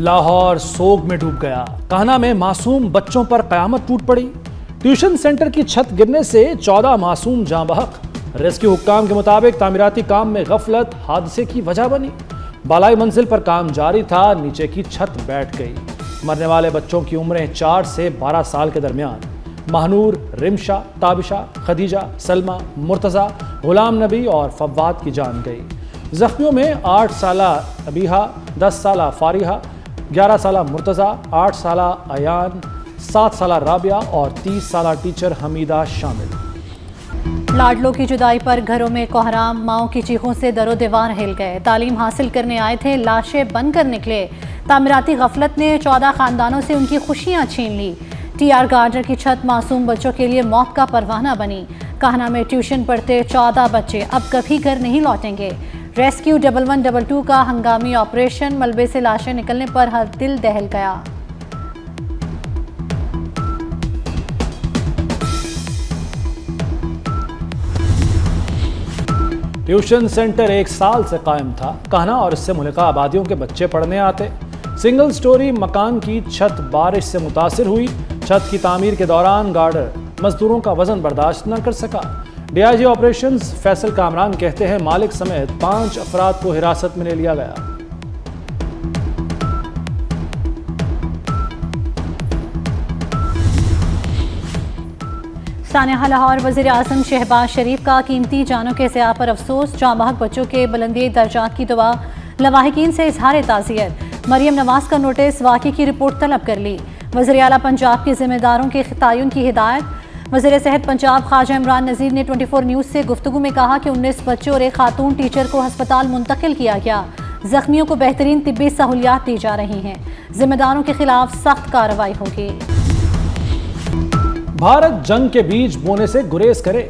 लाहौर सोग में डूब गया। कान्हा में मासूम बच्चों पर कयामत टूट पड़ी। ट्यूशन सेंटर की छत गिरने से 14 मासूम जाँ बहक। रेस्क्यू हुक्काम के मुताबिक तामीराती काम में गफलत हादसे की वजह बनी। बालाई मंजिल पर काम जारी था, नीचे की छत बैठ गई। मरने वाले बच्चों की उम्रें 4 से 12 साल के दरमियान। महनूर, रिमशा, ताबिशा, खदीजा, सलमा, मुर्तज़ा, गुलाम नबी और फव्वाद की जान गई। जख्मियों में 8 साला अबीहा, 10 साला फारिहा, 11 साला मुर्तज़ा, 8 साला अयान, 7 साला राबिया और 30 साला टीचर हमीदा शामिल। लाडलों की जुदाई पर घरों में कोहराम, माओं की चीखों से दरो दीवार हिल गए। तालीम हासिल करने आए थे, लाशें बनकर निकले। तामीराती गफलत ने 14 खानदानों से उनकी खुशियां छीन ली। टीआर गार्डर की छत मासूम बच्चों के लिए मौत का परवाना बनी। कान्हा में ट्यूशन पढ़ते 14 बच्चे अब कभी घर नहीं लौटेंगे। रेस्क्यू 1112 का हंगामी ऑपरेशन, मलबे से लाशें निकलने पर हर दिल दहल गया। ट्यूशन सेंटर 1 साल से कायम था। कान्हा और इससे मुल्का आबादियों के बच्चे पढ़ने आते। सिंगल स्टोरी मकान की छत बारिश से मुतासिर हुई। छत की तामीर के दौरान गार्डर मजदूरों का वजन बर्दाश्त न कर सका। डीआईजी ऑपरेशंस फैसल कामरान कहते हैं मालिक समेत 5 अफराद को हिरासत में ले लिया गया। सानिया लाहौर, वज़ीर आज़म शहबाज शरीफ का कीमती जानों के ज़िया पर अफसोस। जाँ बहक बच्चों के बुलंदी दर्जात की दुआ। लवाहिकीन से इजहार ताज़ियत। मरियम नवाज का नोटिस, वाक़े की रिपोर्ट तलब कर ली। वज़ीर आला पंजाब के ज़िम्मेदारों के तयन की हिदायत। वज़ीर सेहत पंजाब ख्वाजा इमरान नज़ीर ने 24 न्यूज़ से गुफ्तगू में कहा कि 19 बच्चों और एक खातून टीचर को अस्पताल मुंतकिल किया गया। जख्मियों को बेहतरीन तिब्बी सहूलियात दी जा रही हैं। जिम्मेदारों के खिलाफ सख्त कार्रवाई होगी। भारत जंग के बीज बोने से गुरेज करे।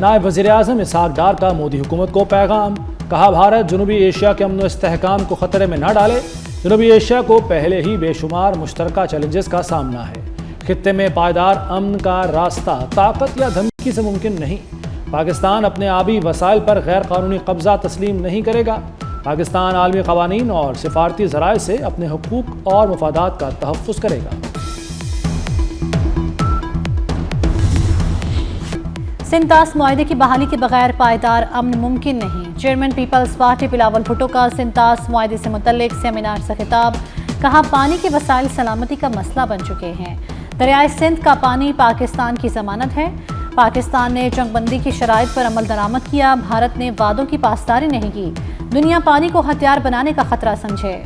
नायब वज़ीर आज़म इसहाक डार का मोदी हुकूमत को पैगाम। कहा भारत जनूबी एशिया के अमन व इस्तेहकाम को खतरे में न डाले। जनूबी एशिया को पहले ही बेशुमार मुश्तरका चैलेंजेस का सामना है। खित्ते में पायदार अमन का रास्ता ताकत या धमकी से मुमकिन नहीं। पाकिस्तान अपने आबी वसाइल पर गैर कानूनी कब्जा तस्लीम नहीं करेगा। पाकिस्तान आलमी कवानीन और सिफारती ज़राए से अपने हुकूक और मफादात का तहफ़्फ़ुज़ करेगा। सिंतास मुआहदे की बहाली के बगैर पायदार अमन मुमकिन नहीं। चेयरमैन पीपल्स पार्टी बिलावल भुट्टो का सिंतास मुआहदे से मुतल्लिक सेमिनार से खिताब। कहा पानी के वसाइल सलामती का मसला बन चुके हैं। दरियाए सिंध का पानी पाकिस्तान की जमानत है। पाकिस्तान ने जंगबंदी की शराइत पर अमल दरामद किया। भारत ने वादों की पासदारी नहीं की। दुनिया पानी को हथियार बनाने का खतरा समझे।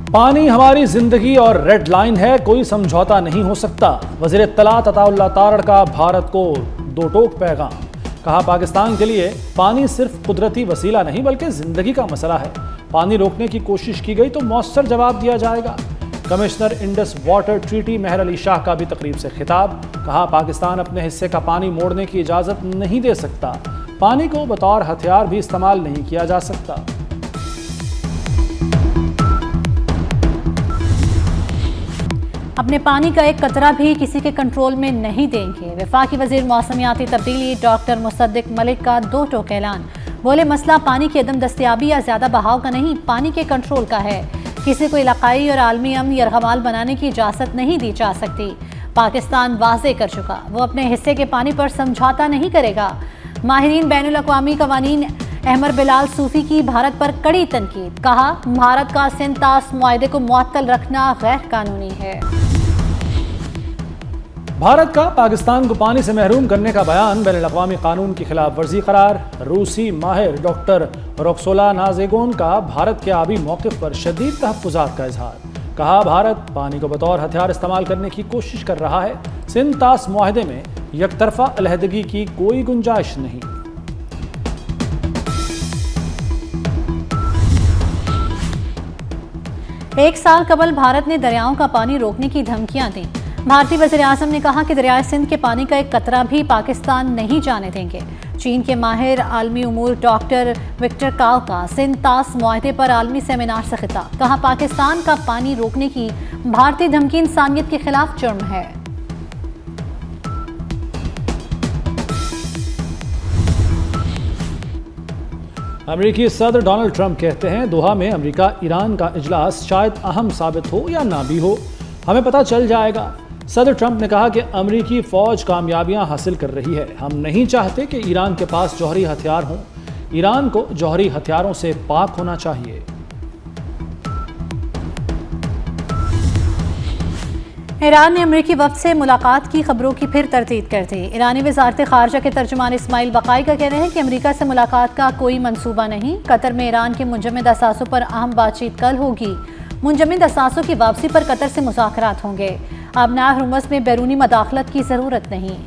पानी हमारी जिंदगी और रेड लाइन है, कोई समझौता नहीं हो सकता। वज़ीर इत्तलात अताउल्लाह तारड़ का भारत को दो टोक पैगाम। कहा पाकिस्तान के लिए पानी सिर्फ कुदरती वसीला नहीं बल्कि जिंदगी का मसला है। पानी रोकने की कोशिश की गई तो मौसर जवाब दिया जाएगा। कमिश्नर इंडस वाटर ट्रीटी मेहर अली शाह का भी तकरीब से खिताब। कहा पाकिस्तान अपने हिस्से का पानी मोड़ने की इजाज़त नहीं दे सकता। पानी को बतौर हथियार भी इस्तेमाल नहीं किया जा सकता। अपने पानी का एक कतरा भी किसी के कंट्रोल में नहीं देंगे। वफाकी वज़ीर मौसमियाती तब्दीली डॉक्टर मुसद्दिक मलिक का दो टोक ऐलान। बोले मसला पानी की अदम दस्तियाबी या ज़्यादा बहाव का नहीं, पानी के कंट्रोल का है। किसी को इलाकाई और आलमी अमन यरगमाल बनाने की इजाज़त नहीं दी जा सकती। पाकिस्तान वाज़े कर चुका, वो अपने हिस्से के पानी पर समझौता नहीं करेगा। माहिरीन बैनुल अक़वामी कवानीन अहमर बिलाल सूफी की भारत पर कड़ी तनकीद। कहा भारत का सिंतास मुआहदे को मुअत्तल रखना गैर कानूनी है। भारत का पाकिस्तान को पानी से महरूम करने का बयान बैनुल अक़वामी कानून की खिलाफ वर्जी करार। रूसी माहिर डॉक्टर रोक्सोला नाज़ेगोन का भारत के आबी मौक़िफ़ पर शदीद तहफ़्फ़ुज़ात का इजहार। कहा भारत पानी को बतौर हथियार इस्तेमाल करने की कोशिश कर रहा है। सिंतास मुआहदे में यकतरफा अलहदगी की कोई गुंजाइश नहीं। एक साल कबल भारत ने दरियाओं का पानी रोकने की धमकियां दी। भारतीय वज़ीर आज़म ने कहा कि दरियाए सिंध के पानी का एक कतरा भी पाकिस्तान नहीं जाने देंगे। चीन के माहिर आलमी उमूर डॉक्टर विक्टर काव का सिंतास मुआहदे पर आलमी सेमिनार से खिताब। कहा पाकिस्तान का पानी रोकने की भारतीय धमकी इंसानियत के खिलाफ जुर्म है। अमेरिकी सदर डोनाल्ड ट्रंप कहते हैं दोहा में अमेरिका ईरान का इजलास शायद अहम साबित हो या ना भी हो, हमें पता चल जाएगा। सदर ट्रंप ने कहा कि अमेरिकी फौज कामयाबियां हासिल कर रही है। हम नहीं चाहते कि ईरान के पास जौहरी हथियार हों। ईरान को जौहरी हथियारों से पाक होना चाहिए। ईरान ने अमेरिकी वफ्द से मुलाकात की खबरों की फिर तरदीद कर दी। ईरानी वजारत खारजा के तर्जुमान इस्माइल बकाई का कहना है कि अमेरिका से मुलाकात का कोई मंसूबा नहीं। कतर में ईरान के मुंजमद असासों पर अहम बातचीत कल होगी। मुंजमद असासों की वापसी पर कतर से मुज़ाकरात होंगे। आबना हुर्मुज़ में बैरूनी मदाखलत की ज़रूरत नहीं।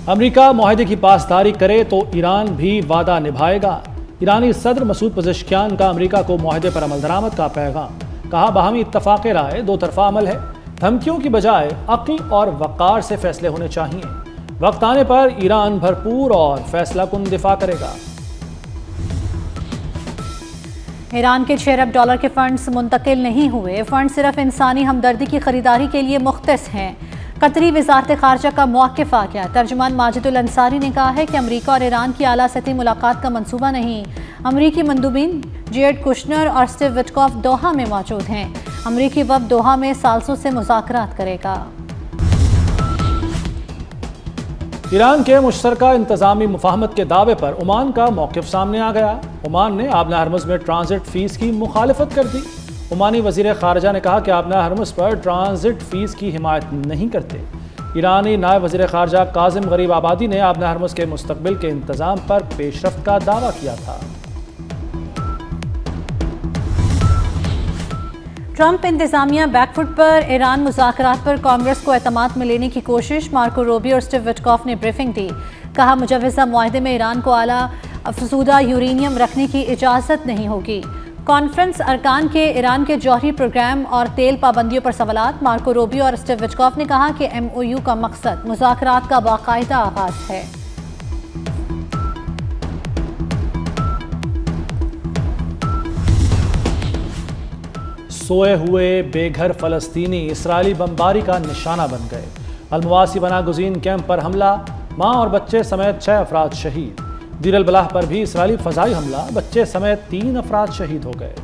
अमेरिका मुआहदे की पासदारी करे तो ईरान भी वादा निभाएगा। ईरानी सदर मसूद पज़ेश्कियान का अमेरिका को मुआहदे पर अमल दरामद का पैगाम। कहा बाहमी इत्तफाक़ राय दो तरफा अमल है। धमकियों की बजाय अक्ल और वक़ार से फैसले होने चाहिए। वक्त आने पर ईरान भरपूर और फैसला कुन दिफा करेगा। ईरान के $6 अरब के फंड्स मुंतकिल नहीं हुए। फंड सिर्फ इंसानी हमदर्दी की खरीदारी के लिए मुख्तस हैं। कतरी वजारत खारजा का मौक़िफ़ आ गया। तर्जुमान माजिदुल अंसारी ने कहा है कि अमेरिका और ईरान की आला सतही मुलाकात का मंसूबा नहीं। अमेरिकी मंदूबिन जेरेड कुशनर और स्टीव विटकॉफ दोहा में मौजूद हैं। अमेरिकी वफ़द दोहा में साल्सों से मुज़ाकरात करेगा। ईरान के मुश्तरका इंतजामी मुफाहमत के दावे पर ओमान का मौक़िफ़ सामने आ गया। ओमान ने आबना हरमुज़ में ट्रांजिट फ़ीस की मुखालिफत कर दी। ओमानी वज़ीर ख़ारजा ने कहा कि आबना हरमुज़ पर ट्रांजिट फ़ीस की हिमायत नहीं करते। ईरानी नायब वज़ीर ख़ारजा काज़िम गरीब आबादी ने आबना हरमुज़ के मुस्तक़बिल के इंतज़ाम पर पेशरफ्त का दावा किया था। ट्रंप इंतजामिया बैकफुट पर। ईरान मुज़ाकरात पर कांग्रेस को एतमाद में लेने की कोशिश। मार्को रूबियो और स्टीव विटकॉफ ने ब्रीफिंग दी। कहा मुजव्वज़ा मुआहदे में ईरान को आला अफज़ूदा यूरेनियम रखने की इजाज़त नहीं होगी। कॉन्फ्रेंस अरकान के ईरान के जौहरी प्रोग्राम और तेल पाबंदियों पर सवालात। मार्को रूबियो और स्टीव विटकॉफ ने कहा कि MOU का मकसद मुज़ाकरात का बाकायदा आगाज़ है। सोए हुए बेघर फ़लस्तीनी इसराइली बमबारी का निशाना बन गए। अलमवासी बना गुज़ीन कैंप पर हमला, माँ और बच्चे समेत 6 अफराद शहीद। दीर अल बलाह पर भी इसराइली फ़ज़ाई हमला, बच्चे समेत 3 अफराद शहीद हो गए।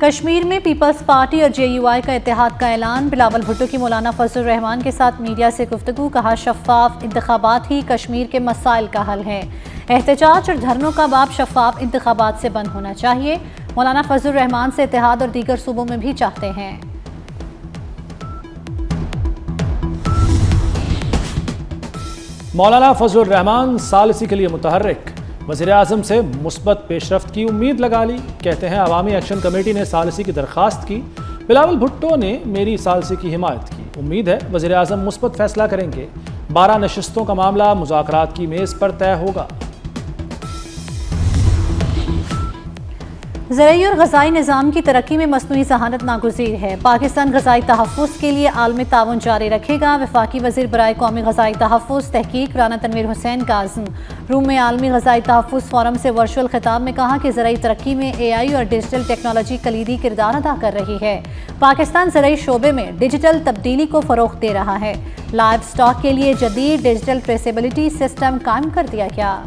कश्मीर में पीपल्स पार्टी और JUI का इत्तेहाद का ऐलान। बिलावल भुट्टो की मौलाना फजल रहमान के साथ मीडिया से गुफ्तगू। कहा शफ़ाफ इंतखाबात ही कश्मीर के मसाइल का हल है। एहतजाज और धरनों का बाब शफ़ाफ इंतखाबात से बंद होना चाहिए। मौलाना फजल रहमान से इत्तेहाद और दीगर सूबों में भी चाहते हैं। मौलाना फजल रहमान सालिसी के लिए मुतहर्रिक। वज़ीर आज़म से मुस्बत पेशरफ्त की उम्मीद लगा ली। कहते हैं अवामी एक्शन कमेटी ने सालिसी की दरख्वास्त की। बिलावल भुट्टो ने मेरी सालिसी की हिमायत की। उम्मीद है वज़ीर आज़म मुस्बत फैसला करेंगे। 12 नशिस्तों का मामला मुज़ाकरात की मेज़ पर तय होगा। ज़राई और ग़ज़ाई निज़ाम की तरक्की में मसनूई ज़हानत नागुज़ीर है। पाकिस्तान ग़ज़ाई तहफ़्फ़ुज़ के लिए आलमी ताउन जारी रखेगा। वफ़ाक़ी वज़ीर बराए कौमी ग़ज़ाई तहफ़्फ़ुज़ तहक़ीक़ राना तनवीर हुसैन काज़िम रूम में आलमी ग़ज़ाई तहफ़्फ़ुज़ फ़ोरम से वर्चुअल ख़िताब में कहा कि ज़राई तरक्की में AI और डिजिटल टेक्नोलॉजी कलीदी किरदार अदा कर रही है। पाकिस्तान ज़राई शोबे में डिजिटल तब्दीली को फ़रोग़ दे रहा है। लाइव स्टॉक के लिए जदीद डिजिटल ट्रेसेबिलिटी सिस्टम कायम कर दिया गया।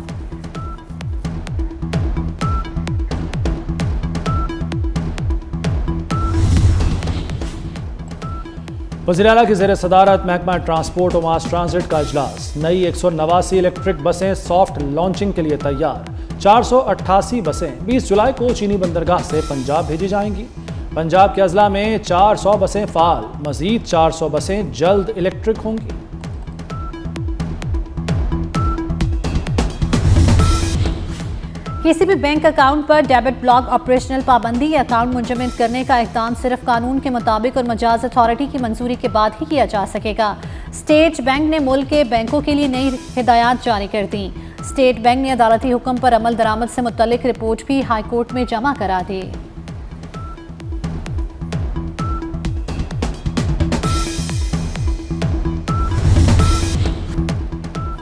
वज़ीर आला की ज़ेर सदारत महकमा ट्रांसपोर्ट और मास ट्रांजिट का इजलास। नई 189 इलेक्ट्रिक बसें सॉफ्ट लॉन्चिंग के लिए तैयार। 488 बसें 20 जुलाई को चीनी बंदरगाह से पंजाब भेजी जाएंगी। पंजाब के अजला में 400 बसें फ़ाल, मज़ीद 400 बसें जल्द इलेक्ट्रिक होंगी। किसी भी बैंक अकाउंट पर डेबिट ब्लॉक ऑपरेशनल पाबंदी या अकाउंट मुंजमद करने का इक़दाम सिर्फ कानून के मुताबिक और मजाज अथॉरिटी की मंजूरी के बाद ही किया जा सकेगा। स्टेट बैंक ने मुल्क के बैंकों के लिए नई हिदायत जारी कर दी। स्टेट बैंक ने अदालती हुक्म पर अमल दरामद से मुतल्लिक रिपोर्ट भी हाई कोर्ट में जमा करा दी।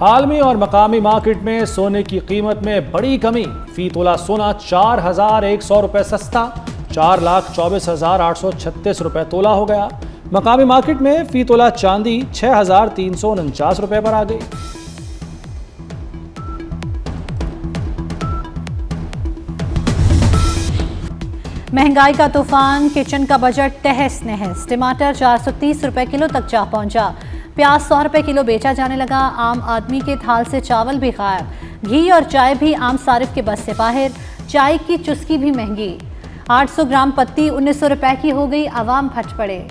आलमी और मकामी मार्केट में सोने की कीमत में बड़ी कमी। फी तोला सोना 4,100 रुपए सस्ता 4,24,836 रुपए तोला हो गया। मकामी मार्केट में फी तोला चांदी 6,349 रुपए पर आ गई। महंगाई का तूफान, किचन का बजट तहस नहस। टमाटर 430 रुपए किलो तक जा पहुंचा। प्याज 100 रुपए किलो बेचा जाने लगा। आम आदमी के थाल से चावल भी गायब। घी और चाय भी आम सारिफ के बस से बाहर। चाय की चुस्की भी महंगी। 800 ग्राम पत्ती 1900 रुपए की हो गई। आवाम फट पड़े।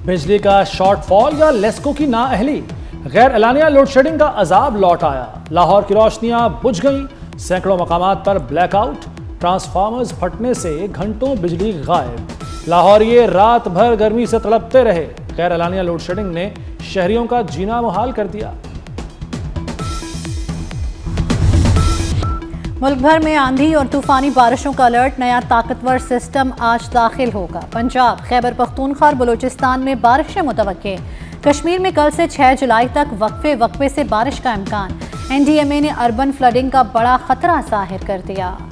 बिजली का शॉर्टफॉल या लेस्को की नाअहली, गैर एलानिया लोड शेडिंग का अजाब लौट आया। लाहौर की रोशनियां बुझ गईं। सैकड़ों मकामात पर ब्लैकआउट। ट्रांसफार्मर्स फटने से घंटों बिजली गायब। लाहौरिये रात भर गर्मी से तड़पते रहे। गैर एलानिया लोड शेडिंग ने शहरियों का जीना मुहाल कर दिया। मुल्क भर में आंधी और तूफानी बारिशों का अलर्ट। नया ताकतवर सिस्टम आज दाखिल होगा। पंजाब, खैबर पख्तूनख्वा और बलूचिस्तान में बारिशें मुतवक्के। कश्मीर में कल से 6 जुलाई तक वक्फे से बारिश का इम्कान। NDMA ने अर्बन फ्लडिंग का बड़ा खतरा जाहिर कर दिया।